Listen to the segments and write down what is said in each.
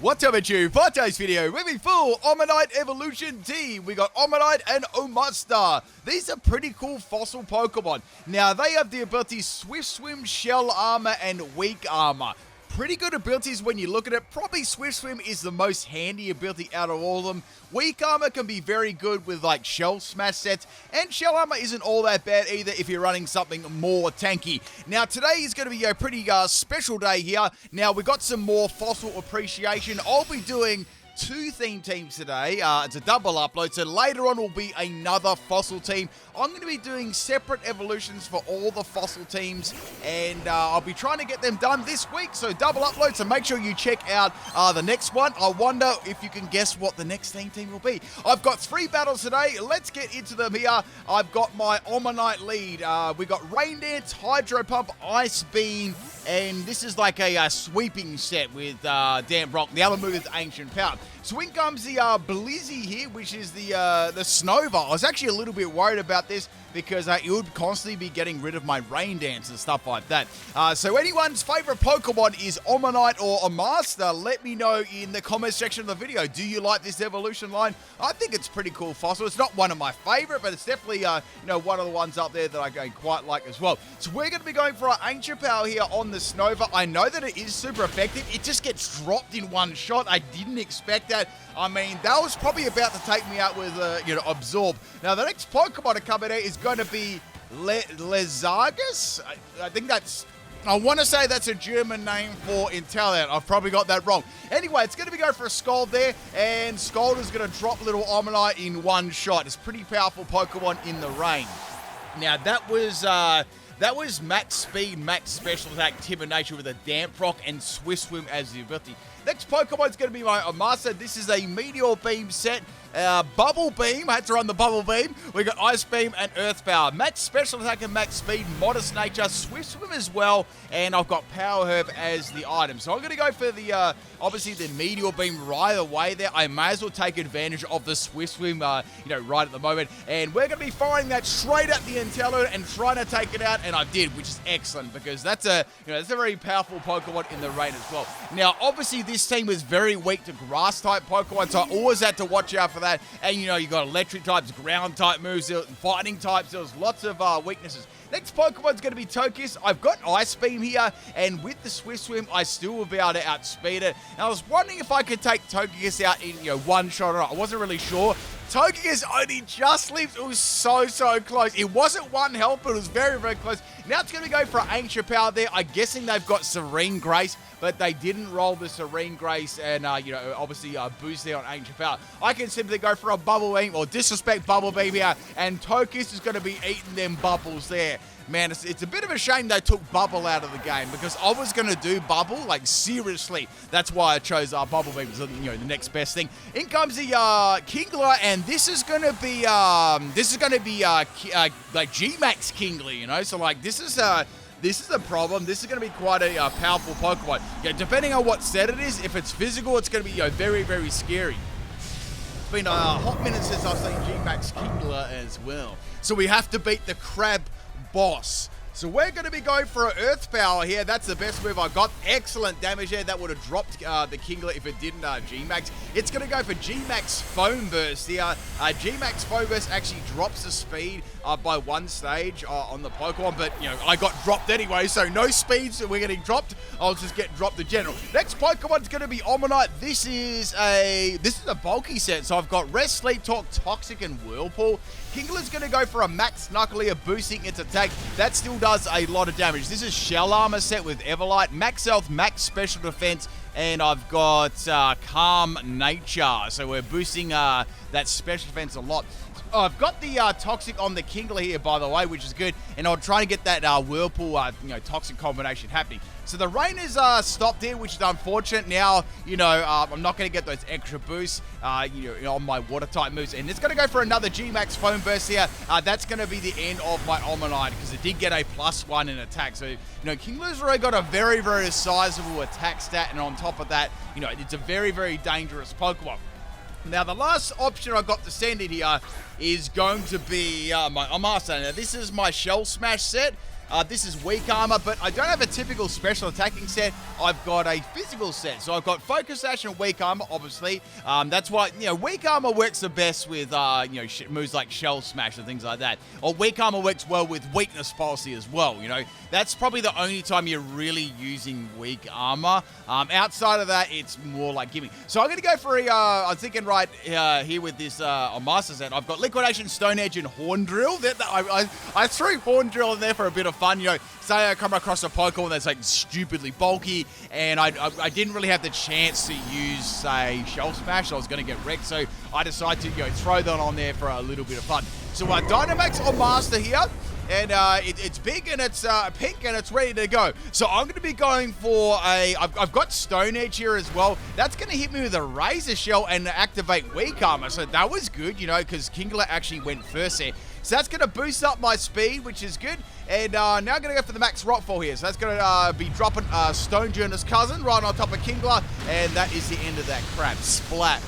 What's up, YouTube? For today's video, moving full Omanyte Evolution team. We got Omanyte and Omastar. These are pretty cool fossil Pokemon. Now, they have the abilities Swift Swim, Shell Armor, and Weak Armor. Pretty good abilities when you look at it. Probably Swift Swim is the most handy ability out of all of them. Weak Armor can be very good with like Shell Smash sets, and Shell Armor isn't all that bad either if you're running something more tanky. Now today is going to be a pretty special day here. Now we got some more fossil appreciation. I'll be doing two theme teams today. It's a double upload, so later on will be another fossil team. I'm going to be doing separate evolutions for all the fossil teams, and I'll be trying to get them done this week, so double upload, so make sure you check out the next one. I wonder if you can guess what the next theme team will be. I've got 3 battles today. Let's get into them here. I've got my Omanyte lead. We got Rain Dance, Hydro Pump, Ice Beam, and this is like a sweeping set with Damp Rock. The other move is Ancient Power. So in comes the Blizzy here, which is the Snova. I was actually a little bit worried about this because it would constantly be getting rid of my Rain Dance and stuff like that. So anyone's favorite Pokemon is Omanyte or Omastar, let me know in the comments section of the video. Do you like this evolution line? I think it's pretty cool fossil. It's not one of my favorite, but it's definitely one of the ones up there that I quite like as well. So we're going to be going for our Ancient Power here on the Snova. I know that it is super effective. It just gets dropped in one shot. I didn't expect that. I mean, that was probably about to take me out with, Absorb. Now, the next Pokemon to come in here is going to be Lezargus. I think that's... I want to say that's a German name for Intelliant. I've probably got that wrong. Anyway, it's going to be going for a Scald there, and Scald is going to drop little Omanyte in one shot. It's a pretty powerful Pokemon in the rain. Now, that was max speed, max special attack, Timid Nature with a Damp Rock and Swift Swim as the ability. Next Pokemon is going to be my Omastar. This is a Meteor Beam set. Bubble Beam. I had to run the Bubble Beam. We got Ice Beam and Earth Power. Max special attack and max speed, modest nature, Swift Swim as well, and I've got Power Herb as the item. So I'm going to go for the, obviously the Meteor Beam right away there. I may as well take advantage of the Swift Swim, right at the moment. And we're going to be firing that straight at the Intello and trying to take it out, and I did, which is excellent because that's a very powerful Pokemon in the rain as well. Now, obviously this team was very weak to grass type Pokemon, so I always had to watch out for that. And you got electric types, ground type moves, fighting types. There was lots of weaknesses. Next Pokemon's going to be Togekiss. I've got Ice Beam here, and with the Swift Swim, I still will be able to outspeed it. And I was wondering if I could take Togekiss out in one shot or not. I wasn't really sure. Togekiss only just leaves. It was so close. It wasn't one health, but it was very, very close. Now it's going to go for Ancient Power there. I'm guessing they've got Serene Grace, but they didn't roll the Serene Grace and, obviously boost there on Ancient Power. I can simply go for a Bubble Beam or disrespect Bubble Beam here, and Togekiss is going to be eating them bubbles there. Man, it's a bit of a shame they took Bubble out of the game because I was going to do Bubble, like seriously. That's why I chose Bubble Beam as the next best thing. In comes the Kingler, and this is going to be like G-Max Kingler, so like this is a problem. This is going to be quite a powerful Pokemon. Depending on what set it is, if it's physical, it's going to be very, very scary. It's been a hot minute since I've seen G-Max Kingler as well. So we have to beat the Crab boss. So we're going to be going for an Earth Power here. That's the best move I got. Excellent damage there. That would have dropped the Kingler if it didn't G-Max. It's going to go for G-Max Foam Burst here. G-Max Foam Burst actually drops the speed by 1 stage on the Pokemon, but I got dropped anyway, so no speed, so we're getting dropped. I'll just get dropped in general. Next Pokemon's going to be Omanyte. This is a bulky set, so I've got Rest, Sleep, Talk, Toxic, and Whirlpool. Kingler's going to go for a Max Knuckle, boosting its attack. That still does a lot of damage. This is Shell Armor set with Everlight, Max Health, Max Special Defense, and I've got Calm Nature. So we're boosting that Special Defense a lot. I've got the Toxic on the Kingler here, by the way, which is good. And I'll try to get that Whirlpool, Toxic combination happening. So the rain is stopped here, which is unfortunate. Now, I'm not going to get those extra boosts, on my water-type moves. And it's going to go for another G-Max Foam Burst here. That's going to be the end of my Omanyte because it did get a +1 in attack. So, Kingler's already got a very, very sizable attack stat. And on top of that, it's a very, very dangerous Pokemon. Now, the last option I got to send in here is going to be my Omastar. Now, this is my Shell Smash set. This is weak armor, but I don't have a typical special attacking set. I've got a physical set. So I've got focus sash and weak armor, obviously. That's why, weak armor works the best with, moves like shell smash and things like that. Or weak armor works well with weakness policy as well, That's probably the only time you're really using weak armor. Outside of that, it's more like giving. So I'm going to go for I'm thinking right here with this Omastar set. I've got Liquidation, Stone Edge, and Horn Drill. I threw Horn Drill in there for a bit of fun, Say I come across a Pokemon that's like stupidly bulky, and I didn't really have the chance to use, say, Shell Smash. So I was going to get wrecked, so I decided to throw that on there for a little bit of fun. So Dynamax Omastar here. And it's big and it's pink and it's ready to go. So I'm going to be going for I've got Stone Edge here as well. That's going to hit me with a Razor Shell and activate Weak Armor. So that was good, because Kingler actually went first there. So that's going to boost up my speed, which is good. And now I'm going to go for the Max Rockfall here. So that's going to be dropping Stone Journey's cousin right on top of Kingler. And that is the end of that crap. Splat.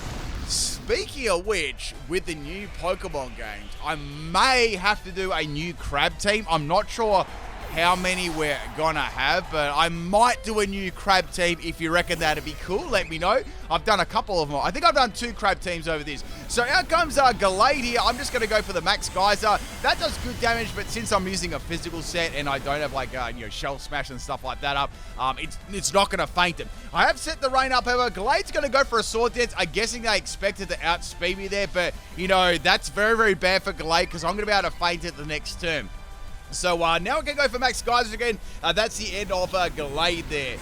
Speaking of which, with the new Pokemon games, I may have to do a new crab team. I'm not sure how many we're gonna have, but I might do a new crab team. If you reckon that'd be cool, let me know. I've done a couple of them. I think I've done 2 crab teams over this. So out comes Gallade here. I'm just gonna go for the Max Geyser. That does good damage, but since I'm using a physical set and I don't have like Shell Smash and stuff like that up, it's not gonna faint him. I have set the rain up, however. Gallade's gonna go for a Sword Dance. I'm guessing they expected to outspeed me there, but that's very, very bad for Gallade because I'm gonna be able to faint it the next turn. So now we're going to go for Max Geyser again. That's the end of Gallade there.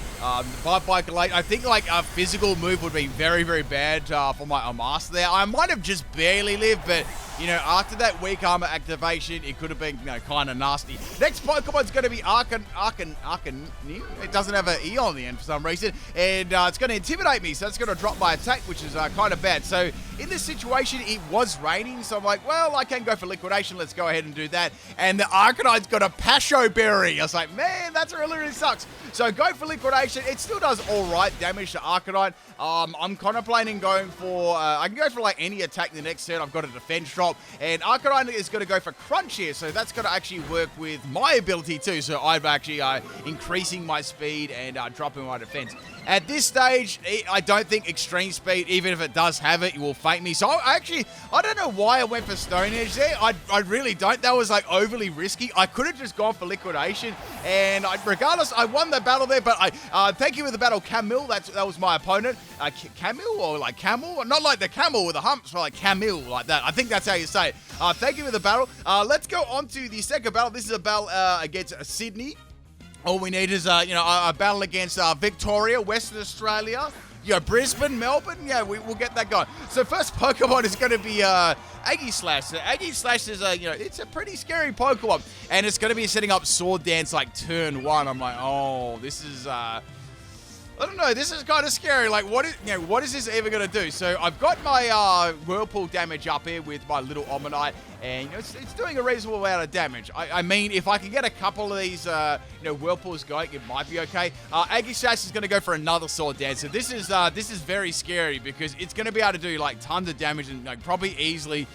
Bye-bye Gallade. I think like a physical move would be very, very bad for my Omastar there. I might have just barely lived, but after that weak armor activation, it could have been kind of nasty. Next Pokemon's going to be Arcanine. It doesn't have an E on the end for some reason. And it's going to intimidate me, so it's going to drop my attack, which is kind of bad. So in this situation, it was raining, so I'm like, well, I can go for Liquidation. Let's go ahead and do that. And the Arcanine's got a Pasho Berry. I was like, man, that's really sucks. So go for Liquidation. It still does all right damage to Arcanine. I'm contemplating going for, I can go for like any attack in the next turn. I've got a defense drop, and Arcanine is going to go for Crunch here, so that's going to actually work with my ability too. So I'm actually increasing my speed and dropping my defense. At this stage, I don't think Extreme Speed, even if it does have it, will faint me. So I don't know why I went for Stone Edge there. I really don't. That was like overly risky. I could have just gone for Liquidation, and regardless, I won the battle there. But thank you for the battle, Camille. That was my opponent. Camille or like Camel? Not like the camel with the humps, but like Camille, like that. I think that's how you say it. Thank you for the battle. Let's go on to the second battle. This is a battle against Sydney. All we need is, a battle against Victoria, Western Australia, Brisbane, Melbourne. Yeah, we'll get that going. So first Pokemon is going to be Aegislash. So Aegislash is, it's a pretty scary Pokemon. And it's going to be setting up Sword Dance like turn 1. I'm like, oh, this is... I don't know, this is kind of scary. Like, what is this ever going to do? So I've got my Whirlpool damage up here with my little Omanyte, and it's doing a reasonable amount of damage. I mean, if I can get a couple of these Whirlpools going, it might be okay. Aegislash is going to go for another Sword Dance. So this is very scary because it's going to be able to do like tons of damage and probably easily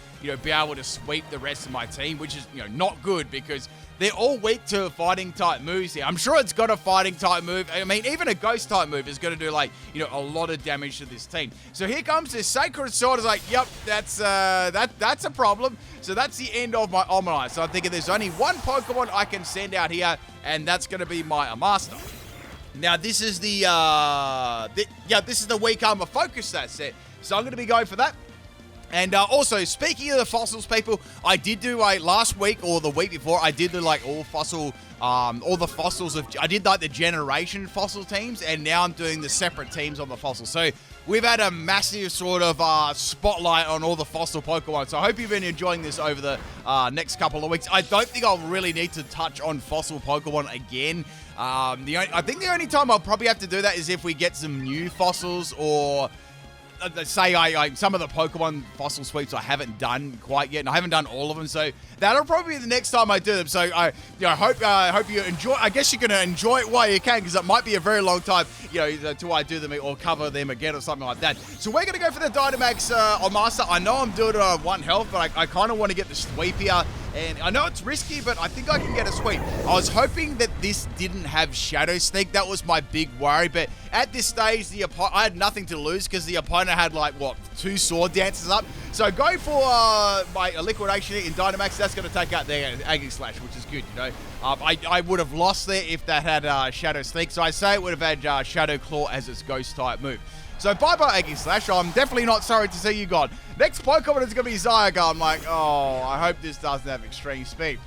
be able to sweep the rest of my team, which is not good because they're all weak to fighting type moves here. I'm sure it's got a fighting type move. I mean, even a ghost type move is going to do like, a lot of damage to this team. So here comes this Sacred Sword. Is like, yep, that's a problem. So that's the end of my Omanyte. So I'm thinking there's only one Pokemon I can send out here, and that's going to be my Omastar. Now this is the weak armor focus set. So I'm going to be going for that. And also, speaking of the fossils, people, I did do last week or the week before, I did do like all the fossils of, I did like the generation fossil teams, and now I'm doing the separate teams on the fossils. So we've had a massive sort of spotlight on all the fossil Pokemon. So I hope you've been enjoying this over the next couple of weeks. I don't think I'll really need to touch on fossil Pokemon again. I think the only time I'll probably have to do that is if we get some new fossils or... say some of the Pokemon fossil sweeps I haven't done quite yet, and I haven't done all of them, so that'll probably be the next time I do them. So I hope you enjoy. I guess you're gonna enjoy it while you can, because it might be a very long time, till I do them or cover them again or something like that. So we're gonna go for the Dynamax Omastar. I know I'm doing it on 1 health, but I kind of want to get the sweep here. And I know it's risky, but I think I can get a sweep. I was hoping that this didn't have Shadow Sneak. That was my big worry. But at this stage, I had nothing to lose because the opponent had, like, what, 2 Sword Dances up. So go for my Liquidation in Dynamax. That's going to take out their Aggie Slash, which is good, you know. I would have lost there if that had Shadow Sneak. So I say it would have had Shadow Claw as its Ghost-type move. So bye-bye, Aggie Slash. I'm definitely not sorry to see you gone. Next Pokemon is going to be Zygarde. I'm like, oh, I hope this doesn't have Extreme Speed.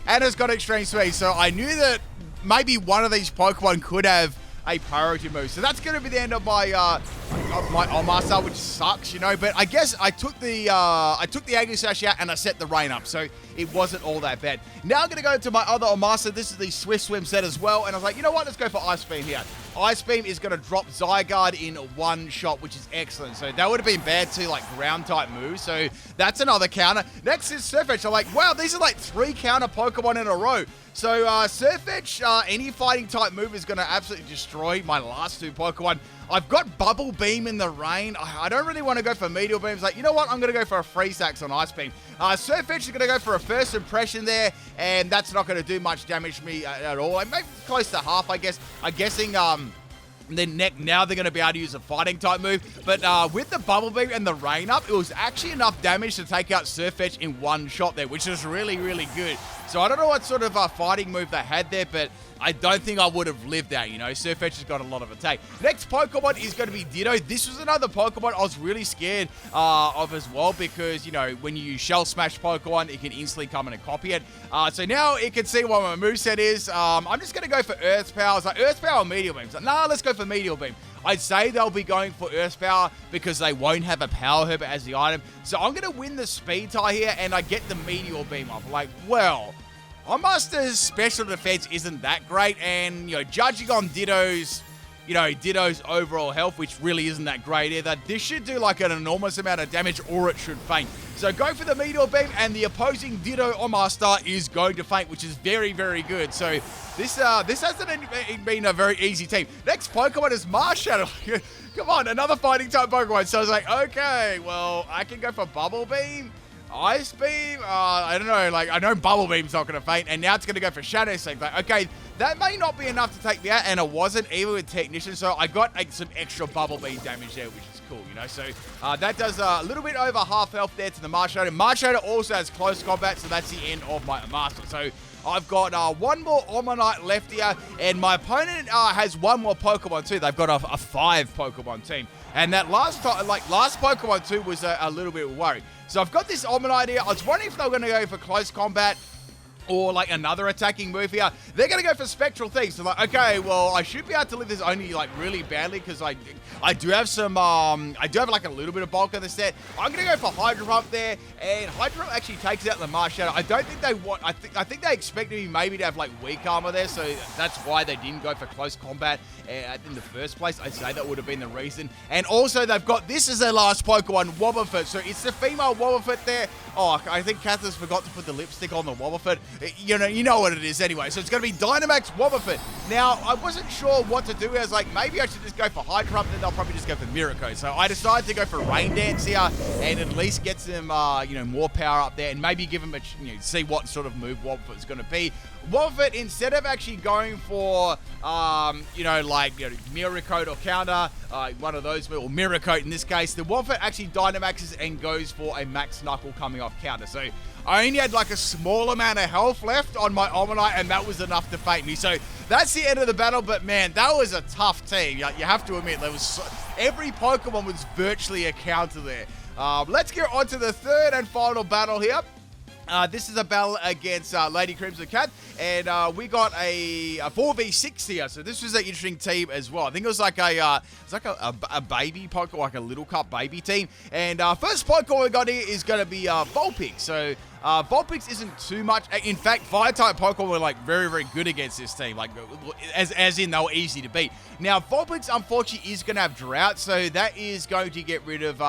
And it's got Extreme Speed, so I knew that maybe one of these Pokemon could have a priority move. So that's going to be the end of my Omastar, which sucks, you know. But I guess I took the Aggie Slash out and I set the Rain up, so it wasn't all that bad. Now I'm going to go to my other Omastar. This is the Swift Swim set as well, and I was like, you know what? Let's go for Ice Beam here. Ice Beam is going to drop Zygarde in one shot, which is excellent. So that would have been bad to, like, ground-type moves. So that's another counter. Next is Surf Edge. I'm like, wow, these are, like, 3 counter Pokemon in a row. So Surf Edge, any fighting-type move is going to absolutely destroy my last 2 Pokemon. I've got Bubble Beam in the rain. I don't really want to go for Meteor Beams. Like, you know what? I'm going to go for a Freeze Axe on Ice Beam. Surf Edge is going to go for a First Impression there, and that's not going to do much damage to me at all. Like, maybe close to half, I guess. I'm guessing, then now they're going to be able to use a fighting type move. But with the Bubble Beam and the Rain Up, it was actually enough damage to take out Surf Edge in one shot there, which is really, really good. So I don't know what sort of fighting move they had there, but I don't think I would have lived out, you know. Surf Edge has got a lot of attack. Next Pokemon is going to be Ditto. This was another Pokemon I was really scared of as well because, you know, when you use Shell Smash Pokemon, it can instantly come in and copy it. So now it can see what my moveset is. I'm just going to go for Earth Power. It's like Earth Power or Meteor Beam. Like, nah, let's go for Meteor Beam. I'd say they'll be going for Earth Power because they won't have a Power Herbert as the item. So I'm going to win the Speed tie here and I get the Meteor Beam off. Like, well, Omastar's special defense isn't that great, and, you know, judging on Ditto's overall health, which really isn't that great either, this should do like an enormous amount of damage or it should faint. So go for the Meteor Beam, and the opposing Ditto Omastar is going to faint, which is very, very good. So this hasn't been a very easy team. Next Pokemon is Marshadow. Come on, another fighting type Pokemon. So I was like, okay, well, I can go for Bubble Beam. Ice Beam? I don't know. Like, I know Bubble Beam's not going to faint, and now it's going to go for Shadow Sneak. Like, okay, that may not be enough to take me out, and it wasn't, even with Technician, so I got some extra Bubble Beam damage there, which is cool, you know? So, that does a little bit over half health there to the Marshadow. Marshadow also has close combat, so that's the end of my Master. So, I've got one more Omanyte left here, and my opponent has one more Pokemon too. They've got a 5 Pokemon team, and that last Pokemon too was a little bit worried. So I've got this Omanyte here. I was wondering if they were going to go for close combat or like another attacking move here. They're going to go for Spectral Things. So like, okay, well, I should be able to live this only like really badly because I do have some, I do have like a little bit of bulk on the set. I'm going to go for Hydro Pump there, and Hydro Pump actually takes out the Marshadow. I don't think they want, I think they expected me maybe to have like weak armor there, so that's why they didn't go for close combat in the first place. I'd say that would have been the reason. And also they've got, this is their last Pokemon, Wobbuffet. So it's the female Wobbuffet there. Oh, I think Catherine's forgot to put the lipstick on the Wobbuffet. You know what it is anyway. So it's going to be Dynamax Wobbuffet. Now, I wasn't sure what to do. I was like, maybe I should just go for Hydro Pump, then they'll probably just go for Miracle. So I decided to go for Rain Dance here, and at least get some, more power up there, and maybe give them a, see what sort of move Wobbuffet is going to be. Wobbuffet, instead of actually going for, Mirror Coat or Counter, one of those, or Mirror Coat in this case, the Wobbuffet actually Dynamaxes and goes for a Max Knuckle coming off counter. So I only had like a small amount of health left on my Omanyte, and that was enough to fate me. So that's the end of the battle, but man, that was a tough team. You have to admit, there was every Pokemon was virtually a counter there. Let's get on to the third and final battle here. This is a battle against Lady Crimson Cat, and we got a 4v6 here. So this was an interesting team as well. I think it was like a baby Pokemon, like a Little Cup baby team. And first Pokemon we got here is going to be Vulpix. So Vulpix isn't too much. In fact, Fire-type Pokemon were like very, very good against this team. Like as in they were easy to beat. Now Vulpix unfortunately is going to have Drought, so that is going to get rid of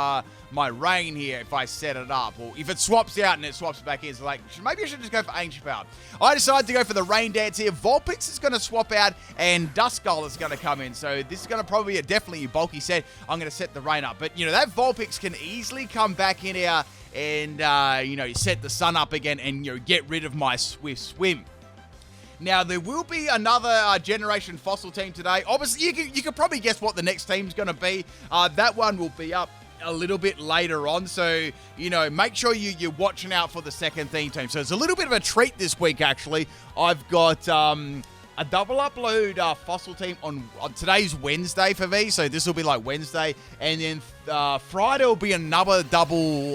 my Rain here if I set it up, or if it swaps out and it swaps back in. So like, maybe I should just go for Ancient Power. I decided to go for the Rain Dance here. Vulpix is going to swap out, and Duskull is going to come in. So this is going to probably be definitely a bulky set. I'm going to set the Rain up, but that Vulpix can easily come back in here and, set the sun up again and, get rid of my Swift Swim. Now, there will be another Generation Fossil team today. Obviously, you can probably guess what the next team's going to be. That one will be up a little bit later on, so, make sure you're watching out for the second team. So it's a little bit of a treat this week, actually. I've got a double upload fossil team on today's Wednesday for me, so this will be like Wednesday, and then Friday will be another double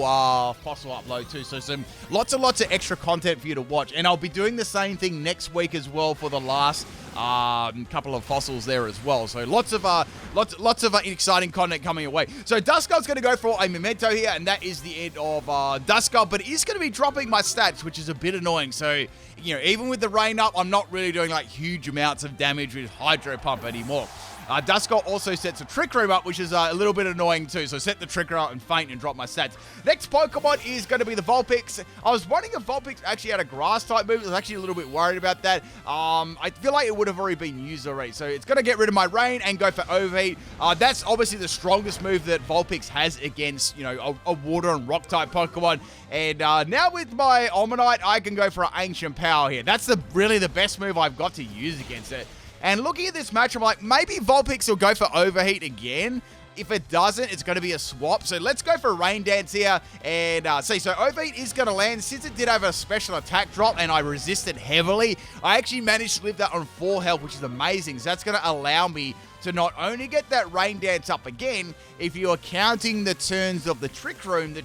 fossil upload too, so some lots of extra content for you to watch, and I'll be doing the same thing next week as well for the last couple of fossils there as well. So lots of exciting content coming your way. So Duskull's going to go for a memento here, and that is the end of Duskull, but it is going to be dropping my stats, which is a bit annoying. So, even with the rain up, I'm not really doing like huge amounts of damage with Hydro Pump anymore. Duskull also sets a Trick Room up, which is a little bit annoying too. So set the Trick Room up and faint and drop my stats. Next Pokemon is going to be the Vulpix. I was wondering if Vulpix actually had a grass type move. I was actually a little bit worried about that. I feel like it would have already been used already. So it's going to get rid of my Rain and go for Overheat. That's obviously the strongest move that Vulpix has against, a water and rock type Pokemon. And now with my Omanyte, I can go for an Ancient Power here. That's really the best move I've got to use against it. And looking at this match, I'm like, maybe Vulpix will go for Overheat again. If it doesn't, it's going to be a swap. So let's go for Rain Dance here. And so Overheat is going to land. Since it did have a special attack drop and I resisted heavily, I actually managed to live that on 4 health, which is amazing. So that's going to allow me to not only get that Rain Dance up again, if you are counting the turns of the Trick Room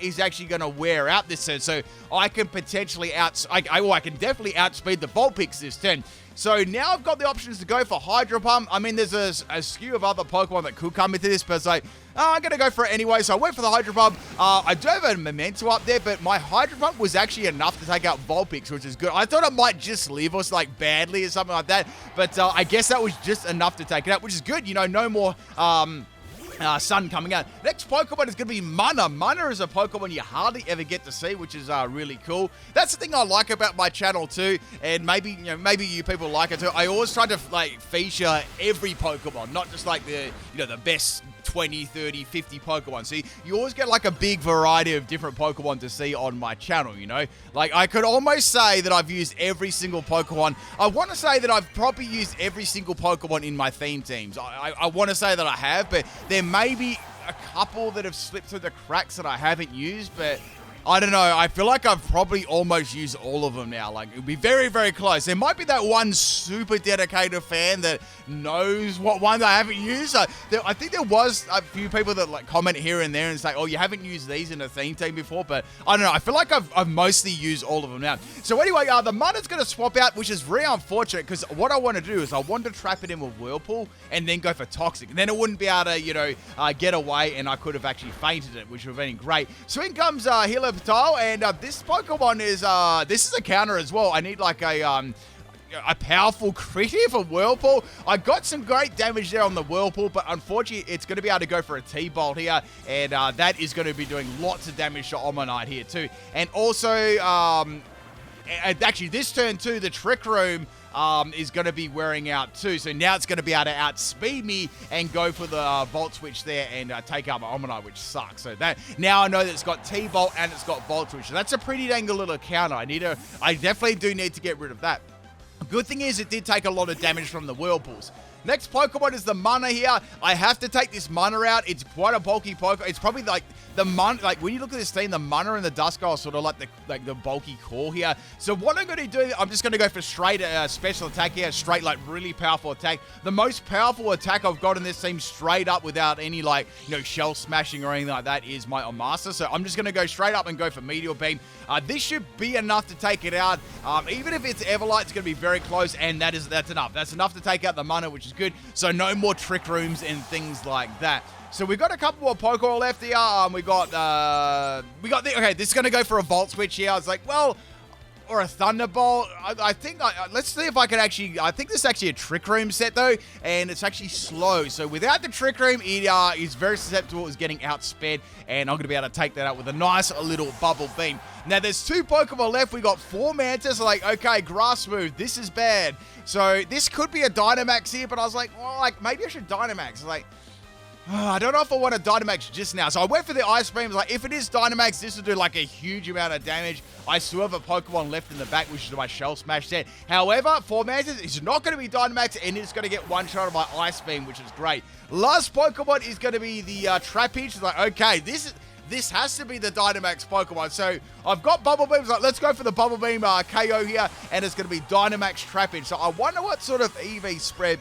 is actually going to wear out this turn. So I can potentially I can definitely outspeed the Vulpix this turn. So now I've got the options to go for Hydro Pump. I mean, there's a skew of other Pokemon that could come into this, but it's like, I'm going to go for it anyway. So I went for the Hydro Pump. I do have a Memento up there, but my Hydro Pump was actually enough to take out Vulpix, which is good. I thought it might just leave us like badly or something like that, but I guess that was just enough to take it out, which is good. No more sun coming out. Next Pokemon is going to be Mana. Mana is a Pokemon you hardly ever get to see, which is really cool. That's the thing I like about my channel too, and maybe you people like it too. I always try to feature every Pokemon, not just like the best 20, 30, 50 Pokemon. See, you always get like a big variety of different Pokemon to see on my channel, Like, I could almost say that I've used every single Pokemon. I want to say that I've probably used every single Pokemon in my theme teams. I want to say that I have, but there may be a couple that have slipped through the cracks that I haven't used, but I don't know. I feel like I've probably almost used all of them now. Like, it would be very, very close. There might be that one super dedicated fan that knows what one I haven't used. I think there was a few people that comment here and there and say, oh, you haven't used these in a theme team before, but I don't know. I feel like I've mostly used all of them now. So anyway, the Mudder's going to swap out, which is very unfortunate because what I want to do is I want to trap it in with Whirlpool and then go for Toxic. And then it wouldn't be able to, get away, and I could have actually fainted it, which would have been great. So in comes Healer Tile, and this Pokemon is this is a counter as well. I need like a powerful crit here for Whirlpool. I got some great damage there on the Whirlpool, but unfortunately it's going to be able to go for a T-Bolt here, and that is going to be doing lots of damage to Omanyte here too. And also actually this turn too, the Trick Room is going to be wearing out too. So now it's going to be able to outspeed me and go for the Volt Switch there and take out my Omanyte, which sucks. So that now I know that it's got T-Bolt and it's got Volt Switch. So that's a pretty dang good little counter. I definitely do need to get rid of that. Good thing is it did take a lot of damage from the Whirlpools. Next Pokemon is the Mana here. I have to take this Mana out. It's quite a bulky Pokemon. It's probably like the Mana, like when you look at this team, the Mana and the Duskull are sort of like the bulky core here. So what I'm going to do, I'm just going to go for straight special attack here, straight like really powerful attack. The most powerful attack I've got in this team straight up without any shell smashing or anything like that is my Omastar. So I'm just going to go straight up and go for Meteor Beam. This should be enough to take it out. Even if it's Everlight, it's going to be very close, and that's enough. That's enough to take out the Mana, which is good. So no more Trick Rooms and things like that. So we've got a couple more Pokemon left here. Okay, this is going to go for a Volt Switch here. I was like, well, or a Thunderbolt. I think, let's see if I can actually, I think this is actually a Trick Room set though, and it's actually slow. So without the Trick Room, it is very susceptible to getting outsped, and I'm going to be able to take that out with a nice little Bubble Beam. Now there's 2 Pokemon left. We got 4 Mantis. Like, okay, Grass move. This is bad. So this could be a Dynamax here, but I was like, well, maybe I should Dynamax. I don't know if I want a Dynamax just now. So I went for the Ice Beam. Like, if it is Dynamax, this will do like a huge amount of damage. I still have a Pokemon left in the back, which is my Shell Smash set. However, for Mantis, it's not going to be Dynamax, and it's going to get one shot of my Ice Beam, which is great. Last Pokemon is going to be the Trapinch. It's like, okay, this has to be the Dynamax Pokemon. So I've got Bubble Beams. Like, let's go for the Bubble Beam KO here, and it's going to be Dynamax Trapinch. So I wonder what sort of EV spread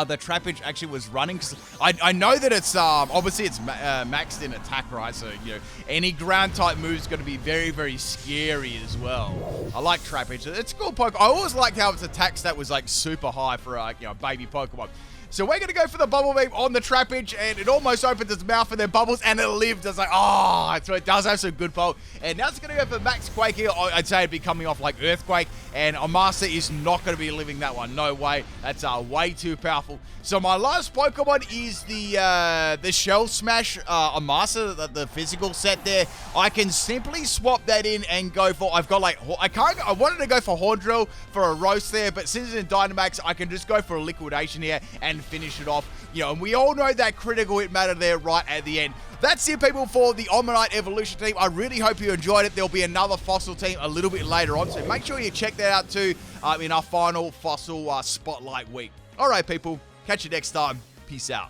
the Trapinch actually was running, because I know that it's obviously it's maxed in attack, right? So, you know, any ground type move is going to be very, very scary as well. I like Trapinch. It's a cool Pokemon. I always liked how its attack stat was like super high for you know, baby Pokemon. So we're going to go for the Bubble Beam on the Trapinch, and it almost opens its mouth and then bubbles, and it lived. I was like, oh, so it does have some good pulse. And now it's going to go for Max Quake here. I'd say it'd be coming off like Earthquake, and Omastar is not going to be living that one. No way. That's way too powerful. So my last Pokemon is the Shell Smash Omastar, the physical set there. I can simply swap that in and go for, I've got like, I wanted to go for Horn Drill for a roast there, but since it's in Dynamax, I can just go for a Liquidation here and finish it off. You know, and we all know that critical hit matter there right at the end. That's it, people, for the Omanyte Evolution team. I really hope you enjoyed it. There'll be another Fossil team a little bit later on, so make sure you check that out too in our final Fossil Spotlight week. All right, people, catch you next time. Peace out.